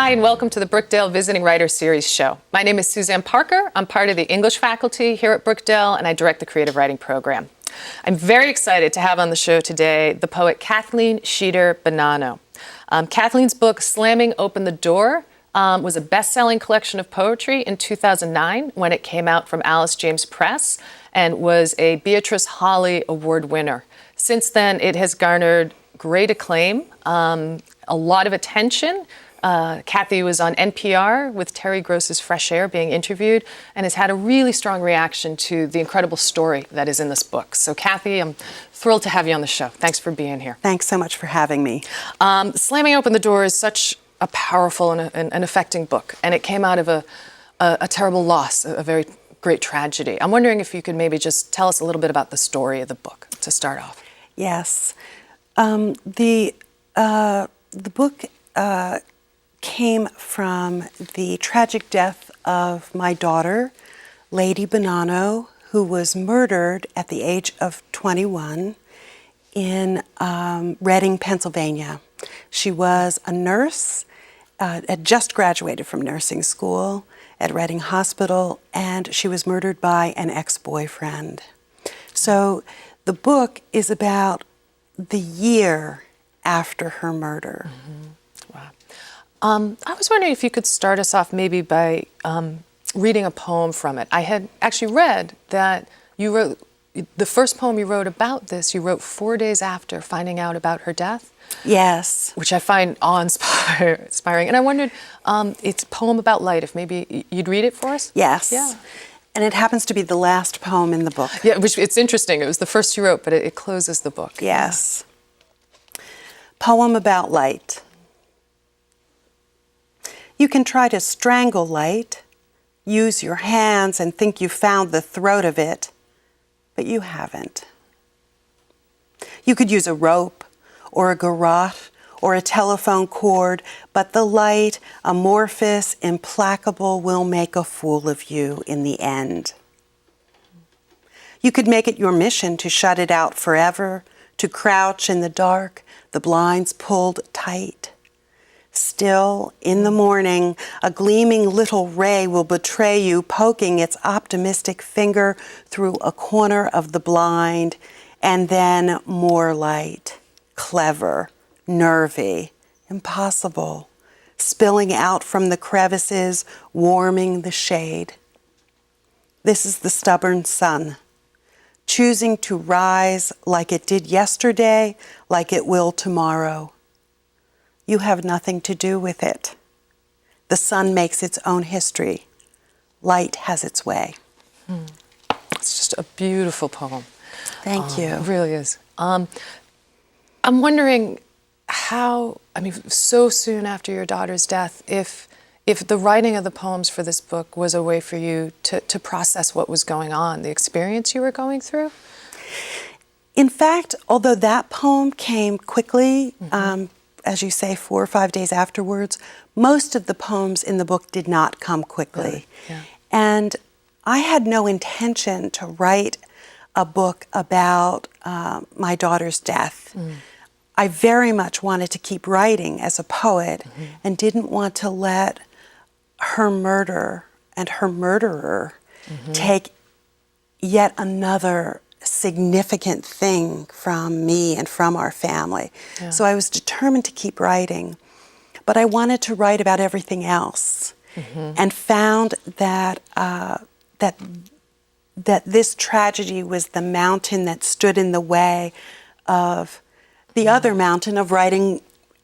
Hi, and welcome to the Brookdale Visiting Writer Series show. My name is Suzanne Parker. I'm part of the English faculty here at Brookdale, and I direct the creative writing program. I'm very excited to have on the show today the poet Kathleen Sheeder Bonanno. Kathleen's book, Slamming Open the Door, was a best-selling collection of poetry in 2009 when it came out from Alice James Press and was a Beatrice Hawley Award winner. Since then, it has garnered great acclaim, a lot of attention. Kathy was on NPR with Terry Gross's Fresh Air being interviewed and has had a really strong reaction to the incredible story that is in this book. So Kathy, I'm thrilled to have you on the show. Thanks for being here. Thanks so much for having me. Slamming Open the Door is such a powerful and affecting book, and it came out of a terrible loss, a very great tragedy. I'm wondering if you could maybe just tell us a little bit about the story of the book to start off. Yes. The book came from the tragic death of my daughter, Lady Bonanno, who was murdered at the age of 21 in Reading, Pennsylvania. She was a nurse, had just graduated from nursing school at Reading Hospital, and she was murdered by an ex-boyfriend. So the book is about the year after her murder. Mm-hmm. Wow. I was wondering if you could start us off maybe by reading a poem from it. I had actually read that you wrote, the first poem you wrote about this, you wrote 4 days after finding out about her death. Yes. Which I find awe-inspiring. And I wondered, it's a poem about light, if maybe you'd read it for us? Yes. Yeah. And it happens to be the last poem in the book. Yeah, which it's interesting. It was the first you wrote, but it closes the book. Yes. Yeah. Poem about light. You can try to strangle light, use your hands and think you found the throat of it, but you haven't. You could use a rope or a garrote or a telephone cord, but the light, amorphous, implacable, will make a fool of you in the end. You could make it your mission to shut it out forever, to crouch in the dark, the blinds pulled tight. Still, in the morning, a gleaming little ray will betray you, poking its optimistic finger through a corner of the blind, and then more light, clever, nervy, impossible, spilling out from the crevices, warming the shade. This is the stubborn sun, choosing to rise like it did yesterday, like it will tomorrow. You have nothing to do with it. The sun makes its own history. Light has its way. It's just a beautiful poem. Thank you. It really is. I'm wondering how, so soon after your daughter's death, if the writing of the poems for this book was a way for you to process what was going on, the experience you were going through? In fact, although that poem came quickly, as you say, 4 or 5 days afterwards, most of the poems in the book did not come quickly. Really? Yeah. And I had no intention to write a book about my daughter's death. I very much wanted to keep writing as a poet and didn't want to let her murder and her murderer take yet another significant thing from me and from our family. Yeah. So I was determined to keep writing, but I wanted to write about everything else, and found that that this tragedy was the mountain that stood in the way of the other mountain of writing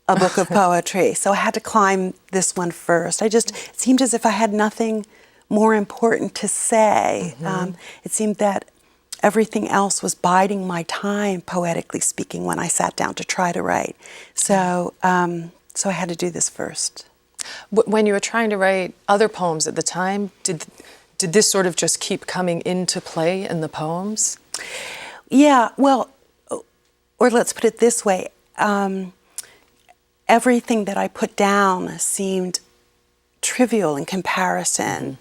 a book of poetry. So I had to climb this one first. It seemed as if I had nothing more important to say. It seemed that everything else was biding my time, poetically speaking, when I sat down to try to write. So I had to do this first. When you were trying to write other poems at the time, did this sort of just keep coming into play in the poems? Yeah, well, or let's put it this way. Everything that I put down seemed trivial in comparison.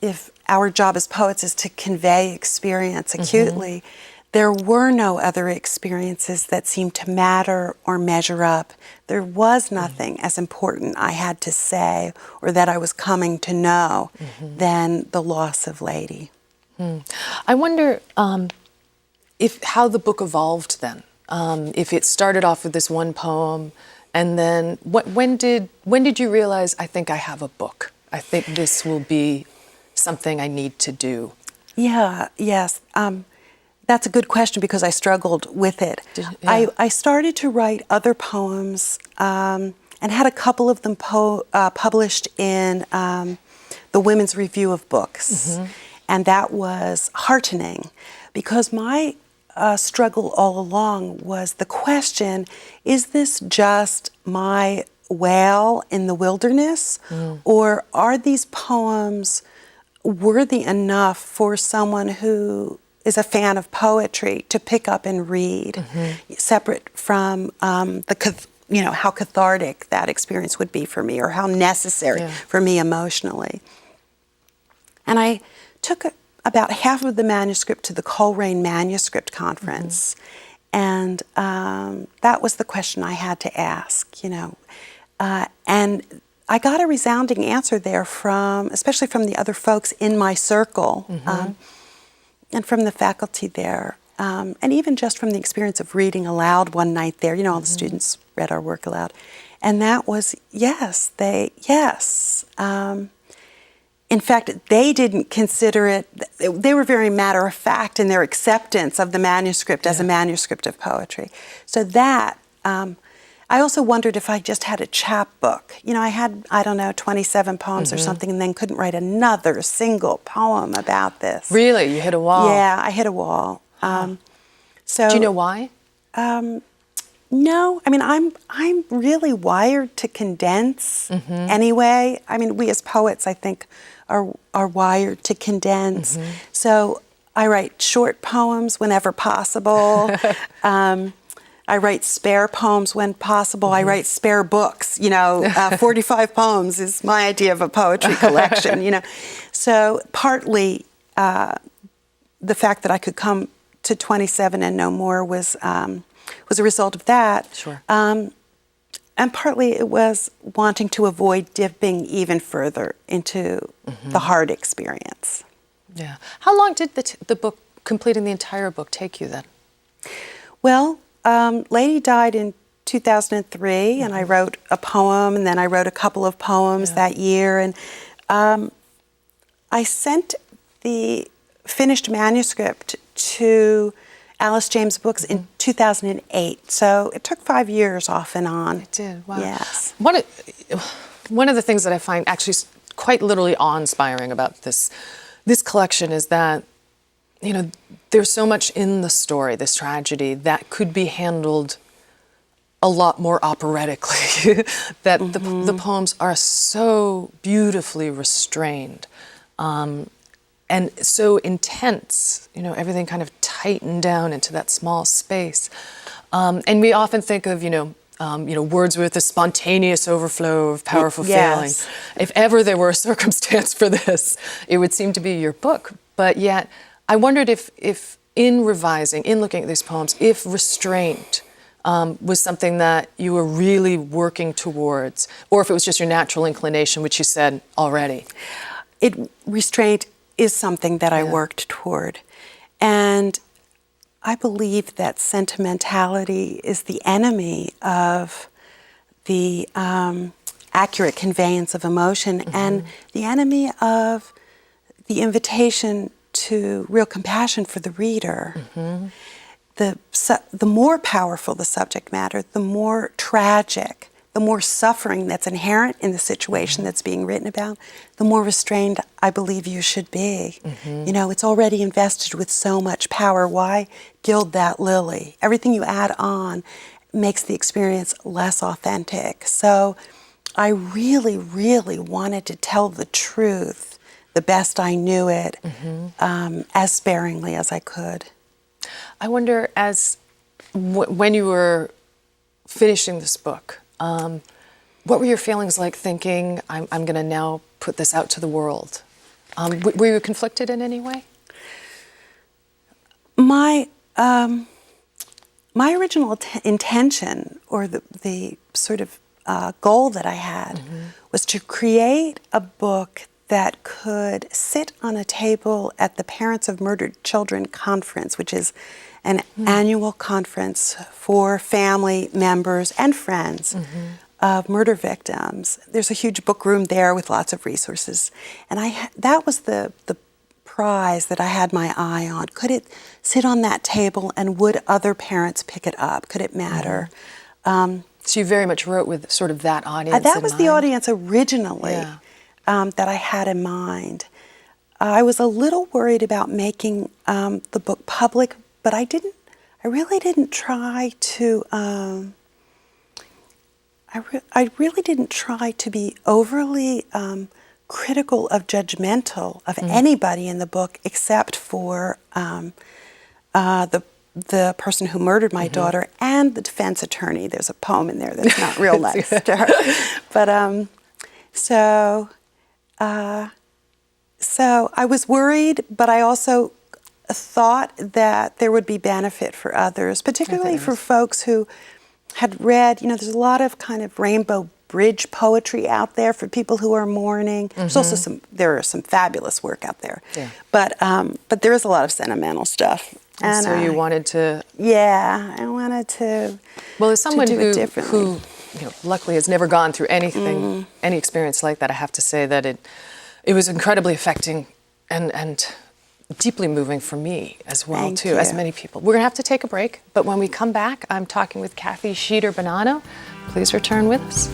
If our job as poets is to convey experience acutely, there were no other experiences that seemed to matter or measure up. There was nothing as important I had to say or that I was coming to know than the loss of Lady. I wonder how the book evolved then. If it started off with this one poem, and then when did you realize, I think I have a book? I think this will be something I need to do. Yes. That's a good question because I struggled with it. I started to write other poems and had a couple of them published in the Women's Review of Books. And that was heartening because my struggle all along was the question, is this just my wail in the wilderness? Or are these poems worthy enough for someone who is a fan of poetry to pick up and read, separate from how cathartic that experience would be for me or how necessary for me emotionally. And I took about half of the manuscript to the Coleraine Manuscript Conference, and that was the question I had to ask, and I got a resounding answer there especially from the other folks in my circle, and from the faculty there, and even just from the experience of reading aloud one night there. All the students read our work aloud, and that was yes. In fact, they didn't consider it. They were very matter of fact in their acceptance of the manuscript as a manuscript of poetry. So that. I also wondered if I just had a chapbook. I had, 27 poems or something, and then couldn't write another single poem about this. Really? You hit a wall? Yeah, I hit a wall. So do you know why? No, I'm really wired to condense anyway. We as poets, I think, are wired to condense. So I write short poems whenever possible. I write spare poems when possible. I write spare books. 45 poems is my idea of a poetry collection. So partly the fact that I could come to 27 and no more was a result of that. Sure. And partly it was wanting to avoid dipping even further into the hard experience. Yeah. How long did the book, completing the entire book, take you then? Well, Lady died in 2003, and I wrote a poem, and then I wrote a couple of poems that year, and I sent the finished manuscript to Alice James Books in 2008. So it took 5 years off and on. It did. Wow. Yes. One of the things that I find actually quite literally awe-inspiring about this collection is that, there's so much in the story, this tragedy, that could be handled a lot more operatically. That the poems are so beautifully restrained. And so intense, everything kind of tightened down into that small space. And we often think of, Wordsworth, a spontaneous overflow of powerful feeling. If ever there were a circumstance for this, it would seem to be your book. But yet, I wondered if in revising, in looking at these poems, if restraint was something that you were really working towards, or if it was just your natural inclination, which you said already. Restraint is something that I worked toward. And I believe that sentimentality is the enemy of the accurate conveyance of emotion and the enemy of the invitation to real compassion for the reader. The more powerful the subject matter, the more tragic, the more suffering that's inherent in the situation that's being written about, the more restrained I believe you should be. It's already invested with so much power. Why gild that lily? Everything you add on makes the experience less authentic. So I really, really wanted to tell the truth the best I knew it, as sparingly as I could. I wonder, when you were finishing this book, what were your feelings like thinking, I'm going to now put this out to the world? Were you conflicted in any way? My My original intention, or the sort of goal that I had, was to create a book that could sit on a table at the Parents of Murdered Children conference, which is an annual conference for family members and friends of murder victims. There's a huge book room there with lots of resources. And that was the prize that I had my eye on. Could it sit on that table, and would other parents pick it up? Could it matter? So you very much wrote with sort of that audience That in was mind. the audience originally. Yeah. That I had in mind. I was a little worried about making the book public, but I really didn't try to. I really didn't try to be overly critical of judgmental of anybody in the book, except for the person who murdered my daughter and the defense attorney. There's a poem in there that's not real nice to her, but So I was worried, but I also thought that there would be benefit for others, particularly for folks who had read, there's a lot of kind of rainbow bridge poetry out there for people who are mourning. There's also there are some fabulous work out there. Yeah. But there is a lot of sentimental stuff. And so you wanted to... Yeah, I wanted to Well, as someone do it differently. who luckily has never gone through anything, any experience like that, I have to say that it was incredibly affecting and deeply moving for me as well, Thank too, as you. many people. We're going to have to take a break, but when we come back, I'm talking with Kathleen Sheeder Bonanno. Please return with us.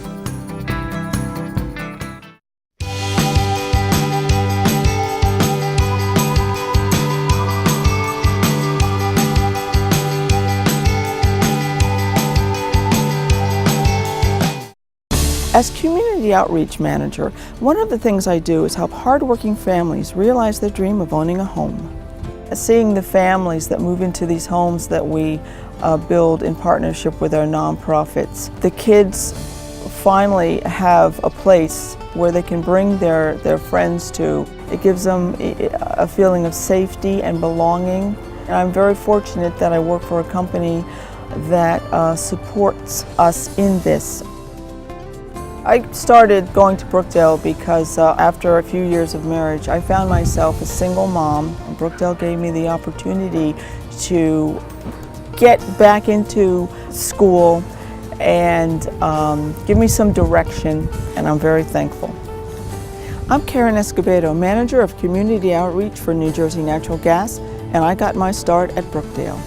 As community outreach manager, one of the things I do is help hardworking families realize their dream of owning a home. Seeing the families that move into these homes that we build in partnership with our nonprofits, the kids finally have a place where they can bring their friends to. It gives them a feeling of safety and belonging. And I'm very fortunate that I work for a company that supports us in this. I started going to Brookdale because after a few years of marriage, I found myself a single mom. And Brookdale gave me the opportunity to get back into school and give me some direction, and I'm very thankful. I'm Karen Escobedo, Manager of Community Outreach for New Jersey Natural Gas, and I got my start at Brookdale.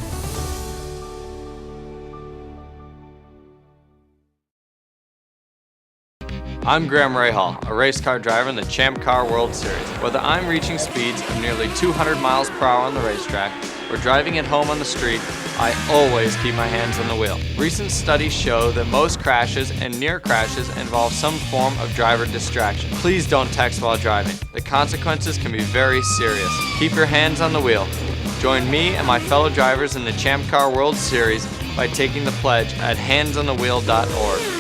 I'm Graham Rahal, a race car driver in the Champ Car World Series. Whether I'm reaching speeds of nearly 200 miles per hour on the racetrack or driving at home on the street, I always keep my hands on the wheel. Recent studies show that most crashes and near crashes involve some form of driver distraction. Please don't text while driving. The consequences can be very serious. Keep your hands on the wheel. Join me and my fellow drivers in the Champ Car World Series by taking the pledge at handsonthewheel.org.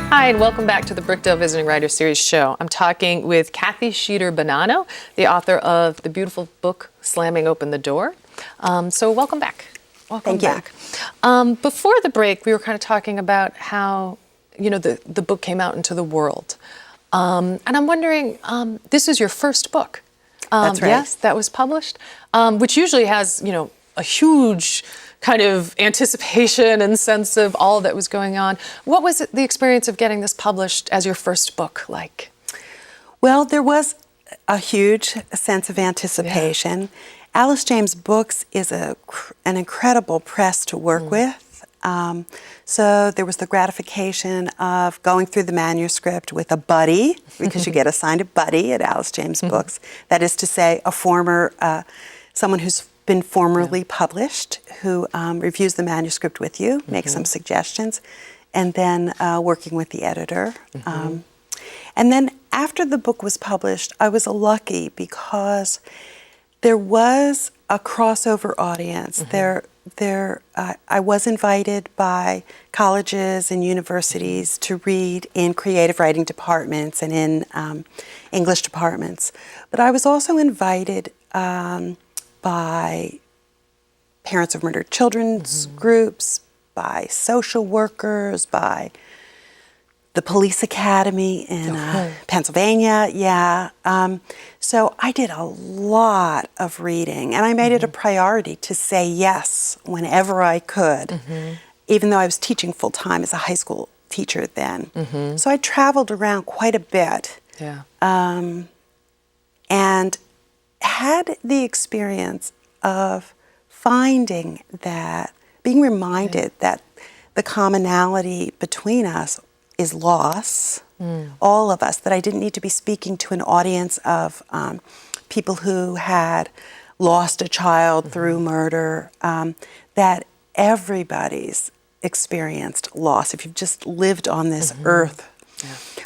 Hi, and welcome back to the Brookdale Visiting Writer Series show. I'm talking with Kathleen Sheeder Bonanno, the author of the beautiful book, Slamming Open the Door. So welcome back. Welcome Thank back. Before the break, we were kind of talking about how, the book came out into the world. And I'm wondering, this is your first book. That's right. Yes, that was published, which usually has, a huge kind of anticipation and sense of all that was going on. What was the experience of getting this published as your first book like? Well, there was a huge sense of anticipation. Yeah. Alice James Books is an incredible press to work with. So there was the gratification of going through the manuscript with a buddy, because you get assigned a buddy at Alice James Books. That is to say, a former, someone who's been formerly published, who reviews the manuscript with you, makes some suggestions. and then working with the editor. And then after the book was published, I was lucky because there was a crossover audience. I was invited by colleges and universities to read in creative writing departments and in English departments. But I was also invited by parents of murdered children's groups, by social workers, by the police academy in Pennsylvania, so I did a lot of reading, and I made it a priority to say yes whenever I could, even though I was teaching full-time as a high school teacher then. So I traveled around quite a bit, and had the experience of finding that, being reminded that the commonality between us is loss, all of us, that I didn't need to be speaking to an audience of people who had lost a child through murder, that everybody's experienced loss. If you've just lived on this earth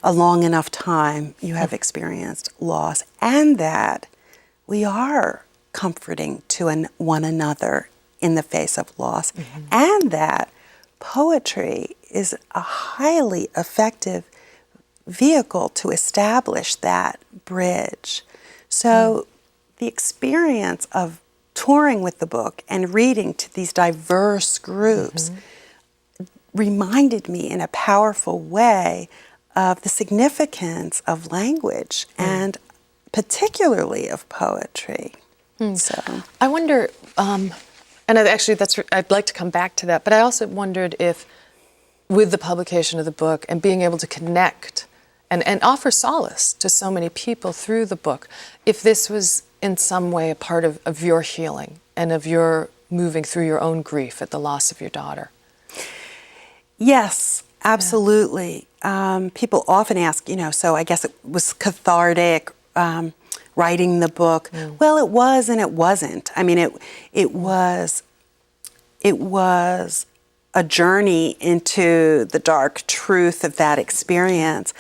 a long enough time, you have experienced loss, and that we are comforting to one another in the face of loss, and that poetry is a highly effective vehicle to establish that bridge. So the experience of touring with the book and reading to these diverse groups reminded me in a powerful way of the significance of language and particularly of poetry. So I wonder, and actually I'd like to come back to that, but I also wondered if with the publication of the book and being able to connect and offer solace to so many people through the book, if this was in some way a part of your healing and of your moving through your own grief at the loss of your daughter. Yes, absolutely. People often ask, so I guess it was cathartic writing the book. Well, it was and it wasn't. I mean, it was a journey into the dark truth of that experience.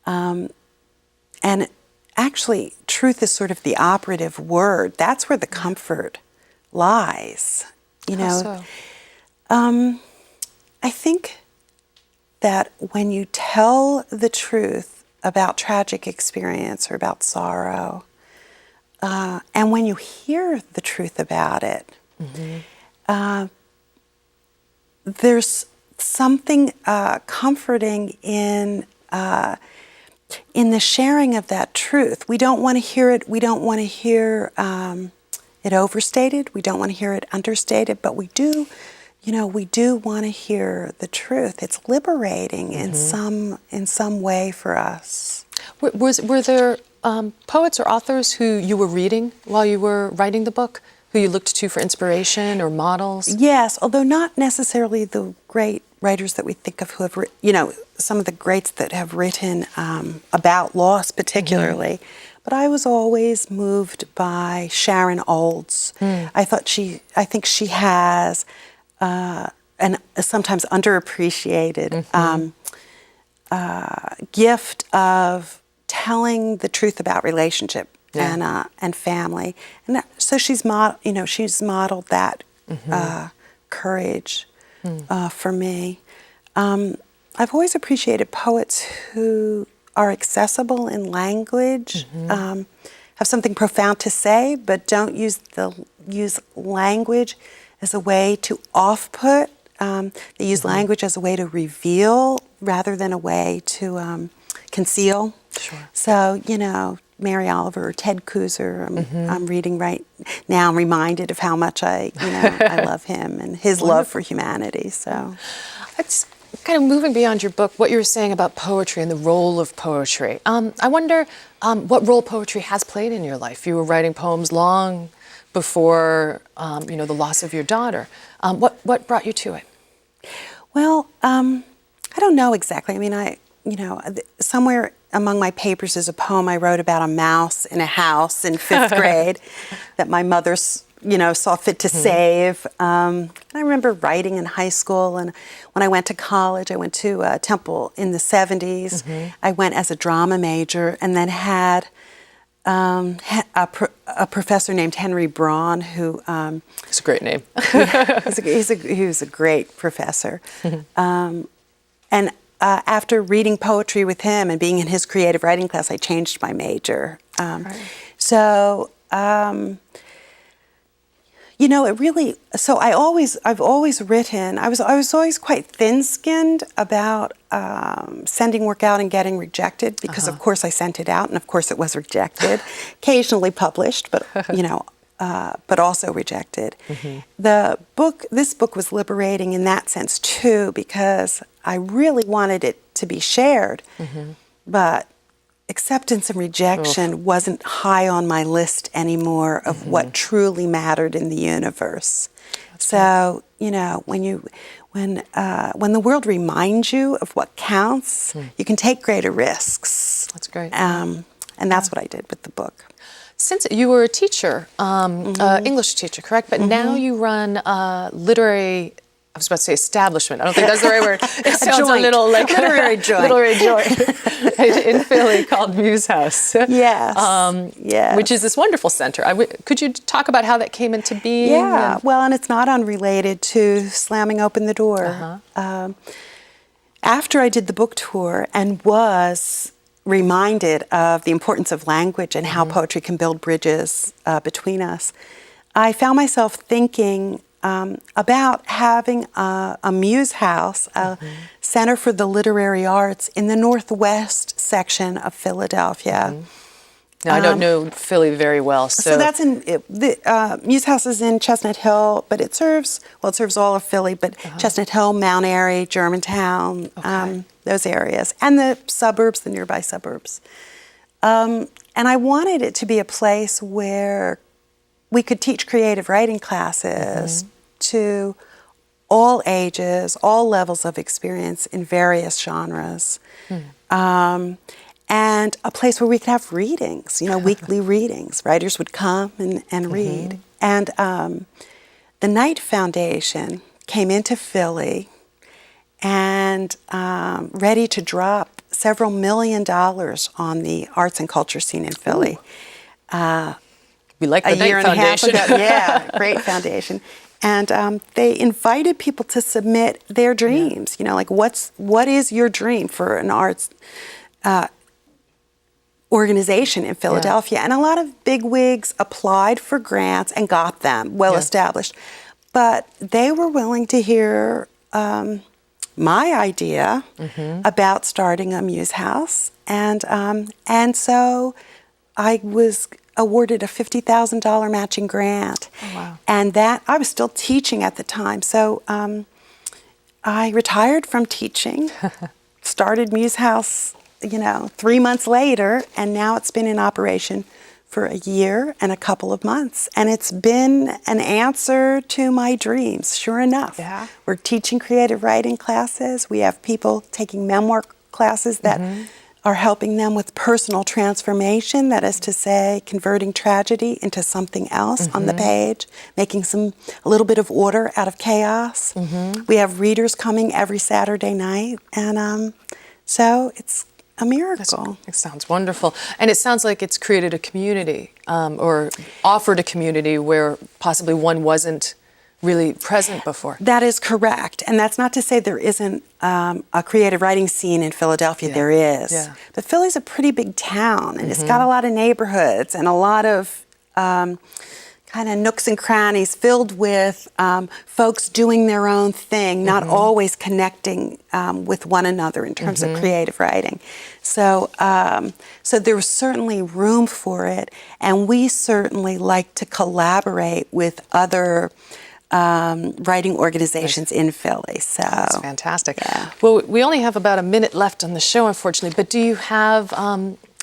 And actually, truth is sort of the operative word. That's where the comfort lies. How so? I think that when you tell the truth about tragic experience or about sorrow, and when you hear the truth about it, there's something comforting in the sharing of that truth. We don't want to hear it. We don't want to hear it overstated. We don't want to hear it understated. But we do, we do want to hear the truth. It's liberating in some way for us. Were there poets or authors who you were reading while you were writing the book, who you looked to for inspiration or models? Yes, although not necessarily the great writers that we think of who have written, some of the greats that have written about loss particularly. But I was always moved by Sharon Olds. I think she has an sometimes underappreciated gift of telling the truth about relationship and family, and so she's modeled that courage for me. I've always appreciated poets who are accessible in language, have something profound to say, but don't use language as a way to off-put. They use language as a way to reveal rather than a way to conceal. Sure. So, Mary Oliver or Ted Kooser, I'm reading right now. I'm reminded of how much I love him and his love for humanity. So it's kind of moving beyond your book, what you were saying about poetry and the role of poetry. I wonder what role poetry has played in your life. You were writing poems long before, the loss of your daughter. What brought you to it? Well, I don't know exactly. I mean, somewhere among my papers is a poem I wrote about a mouse in a house in 5th grade that my mother saw fit to save. I remember writing in high school, and when I went to college, I went to Temple in the 70s. I went as a drama major, and then had a professor named Henry Braun, who It's a great name. he was a great professor. And after reading poetry with him and being in his creative writing class, I changed my major. So, it really. So I've always written. I was always quite thin-skinned about sending work out and getting rejected, because of course I sent it out, and of course it was rejected. Occasionally published, but but also rejected. This book was liberating in that sense too, because I really wanted it to be shared, but acceptance and rejection wasn't high on my list anymore of what truly mattered in the universe. So, when the world reminds you of what counts, you can take greater risks. That's great. And that's what I did with the book. Since you were a teacher, English teacher, correct? But now you run a literary, I was about to say establishment. I don't think that's the right word. It sounds joint. a little like Literary joint. Literary joint in Philly called Muse House. Yes. Yes. Which is this wonderful center. Could you talk about how that came into being? Yeah. Well, and it's not unrelated to slamming open the door. After I did the book tour and was reminded of the importance of language and how poetry can build bridges between us, I found myself thinking about having a Muse House, a Center for the Literary Arts, in the northwest section of Philadelphia. Now, I don't know Philly very well, so that's the Muse House is in Chestnut Hill, but it serves all of Philly, but Chestnut Hill, Mount Airy, Germantown, those areas, and the suburbs, the nearby suburbs. And I wanted it to be a place where we could teach creative writing classes to all ages, all levels of experience in various genres. And a place where we could have readings, weekly readings. Writers would come and read. And the Knight Foundation came into Philly and ready to drop several $1 million on the arts and culture scene in Philly. We like the a year Knight and a half Foundation. ago. Yeah, great foundation. And they invited people to submit their dreams. What is your dream for an arts organization in Philadelphia? And a lot of bigwigs applied for grants and got them, well established. But they were willing to hear my idea about starting a Muse House. And so I was awarded a $50,000 matching grant. Oh, wow. And that, I was still teaching at the time. So I retired from teaching, started Muse House, 3 months later, and now it's been in operation for a year and a couple of months. And it's been an answer to my dreams, sure enough. Yeah. We're teaching creative writing classes. We have people taking memoir classes that are helping them with personal transformation, that is to say, converting tragedy into something else on the page, making a little bit of order out of chaos. We have readers coming every Saturday night, and so it's a miracle. It sounds wonderful. And it sounds like it's created a community, or offered a community where possibly one wasn't really present before. That is correct. And that's not to say there isn't a creative writing scene in Philadelphia. There is. Yeah. But Philly's a pretty big town, and it's got a lot of neighborhoods and a lot of kind of nooks and crannies filled with folks doing their own thing, not always connecting with one another in terms of creative writing. So, so there was certainly room for it, and we certainly like to collaborate with other writing organizations in Philly. So That's fantastic. Yeah. Well, we only have about a minute left on the show, unfortunately, but do you have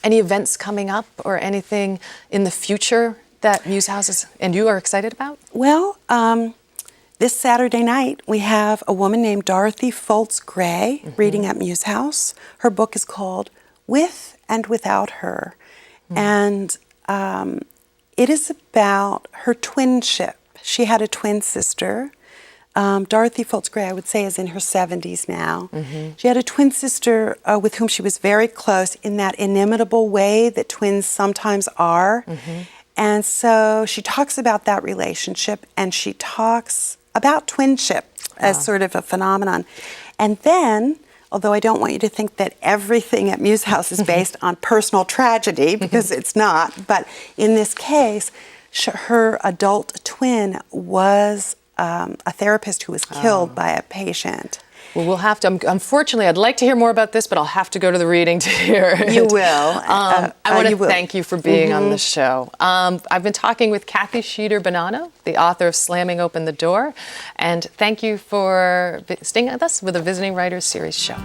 any events coming up or anything in the future that Muse House and you are excited about? Well, this Saturday night, we have a woman named Dorothy Foltz Gray reading at Muse House. Her book is called With and Without Her. And It is about her twinship. She had a twin sister. Dorothy Foltz Gray, I would say, is in her 70s now. She had a twin sister with whom she was very close in that inimitable way that twins sometimes are. And so she talks about that relationship, and she talks about twinship as sort of a phenomenon. And then, although I don't want you to think that everything at Muse House is based on personal tragedy, because it's not, but in this case, her adult twin was a therapist who was killed by a patient. Well, we'll have to, unfortunately, I'd like to hear more about this, but I'll have to go to the reading to hear it. You will. I want to thank you for being on the show. I've been talking with Kathleen Sheeder Bonanno, the author of Slamming Open the Door, and thank you for staying with us with the Visiting Writers Series show.